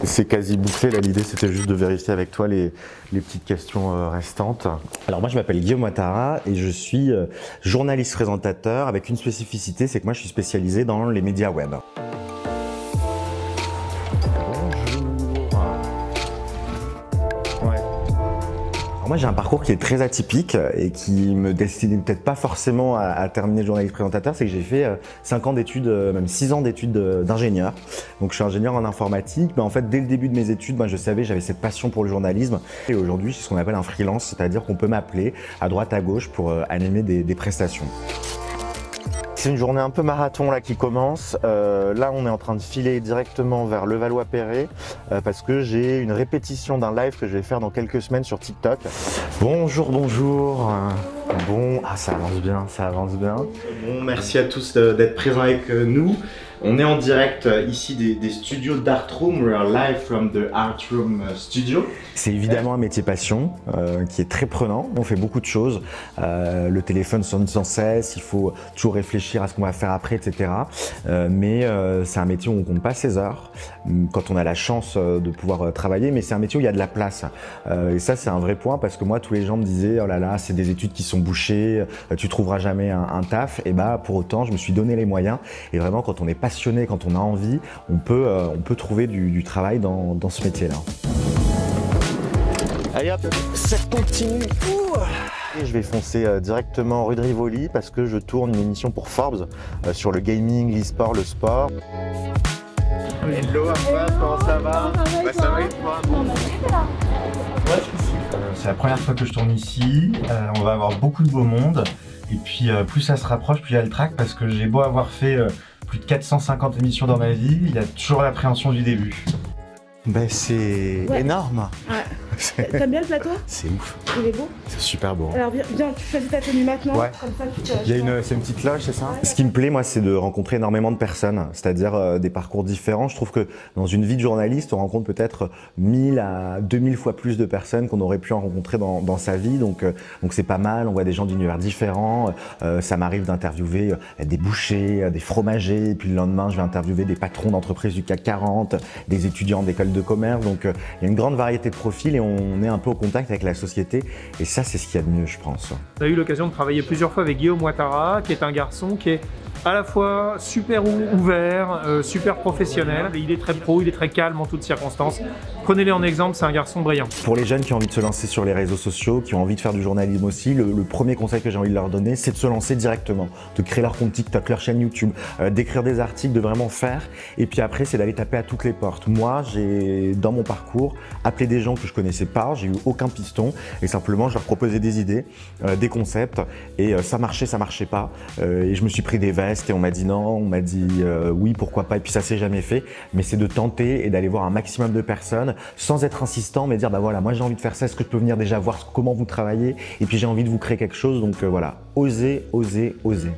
C'est quasi bouclé, là l'idée c'était juste de vérifier avec toi les petites questions restantes. Alors moi je m'appelle Guillaume Ouattara et je suis journaliste présentateur avec une spécificité, c'est que moi je suis spécialisé dans les médias web. Moi j'ai un parcours qui est très atypique et qui me destinait peut-être pas forcément à terminer journaliste présentateur, c'est que j'ai fait 5 ans d'études, même 6 ans d'études d'ingénieur. Donc je suis ingénieur en informatique, mais en fait dès le début de mes études, je savais j'avais cette passion pour le journalisme. Et aujourd'hui je suis ce qu'on appelle un freelance, c'est-à-dire qu'on peut m'appeler à droite à gauche pour animer des prestations. C'est une journée un peu marathon là qui commence. Là on est en train de filer directement vers Levallois-Perret parce que j'ai une répétition d'un live que je vais faire dans quelques semaines sur TikTok. Bonjour, bonjour. Bon, ça avance bien, ça avance bien. Bon, merci à tous d'être présents avec nous. On est en direct ici des studios d'Artroom. We are live from the Artroom studio. C'est évidemment un métier passion qui est très prenant. On fait beaucoup de choses. Le téléphone sonne sans cesse. Il faut toujours réfléchir à ce qu'on va faire après, etc. Mais c'est un métier où on compte pas ses heures quand on a la chance de pouvoir travailler. Mais c'est un métier où il y a de la place. Et ça, c'est un vrai point parce que moi, tous les gens me disaient oh là là, c'est des études qui sont bouchées. Tu trouveras jamais un taf. Et pour autant, je me suis donné les moyens. Et vraiment, quand on est passionné, quand on a envie, on peut trouver du travail dans ce métier-là. Allez hop, ça continue. Et je vais foncer directement rue de Rivoli parce que je tourne une émission pour Forbes sur le gaming, l'e-sport, le sport. Hello Arfad, comment ça va? Ça va et toi? C'est la première fois que je tourne ici, on va avoir beaucoup de beau monde. Et puis plus ça se rapproche, plus il y a le trac parce que j'ai beau avoir fait plus de 450 émissions dans ma vie, il y a toujours l'appréhension du début. C'est énorme. Ouais. T'aimes bien le plateau? C'est ouf. Il est beau? C'est super beau. Alors viens, tu choisis ta tenue maintenant. Ouais. Comme ça, C'est une petite loge, c'est ça? Ouais. Ce qui me plaît, moi, c'est de rencontrer énormément de personnes, c'est-à-dire des parcours différents. Je trouve que dans une vie de journaliste, on rencontre peut-être 1000 à 2000 fois plus de personnes qu'on aurait pu en rencontrer dans sa vie. Donc c'est pas mal. On voit des gens d'univers différents. Ça m'arrive d'interviewer des bouchers, des fromagers. Et puis le lendemain, je vais interviewer des patrons d'entreprises du CAC 40, des étudiants d'école de commerce. Donc il y a une grande variété de profils et on est un peu au contact avec la société. Et ça, c'est ce qu'il y a de mieux, je pense. On a eu l'occasion de travailler plusieurs fois avec Guillaume Ouattara, qui est un garçon qui est à la fois super ouvert, super professionnel. Il est très pro, il est très calme en toutes circonstances. Prenez-les en exemple, c'est un garçon brillant. Pour les jeunes qui ont envie de se lancer sur les réseaux sociaux, qui ont envie de faire du journalisme aussi, le premier conseil que j'ai envie de leur donner, c'est de se lancer directement, de créer leur compte TikTok, leur chaîne YouTube, d'écrire des articles, de vraiment faire. Et puis après, c'est d'aller taper à toutes les portes. Moi, j'ai, dans mon parcours, appelé des gens que je connaissais pas, j'ai eu aucun piston, et simplement, je leur proposais des idées, des concepts, et ça marchait pas. Et je me suis pris des vestes, et on m'a dit non, on m'a dit oui, pourquoi pas, et puis ça s'est jamais fait. Mais c'est de tenter et d'aller voir un maximum de personnes, sans être insistant, mais dire voilà, moi j'ai envie de faire ça, est-ce que je peux venir déjà voir comment vous travaillez, et puis j'ai envie de vous créer quelque chose, donc voilà, osez, osez, osez.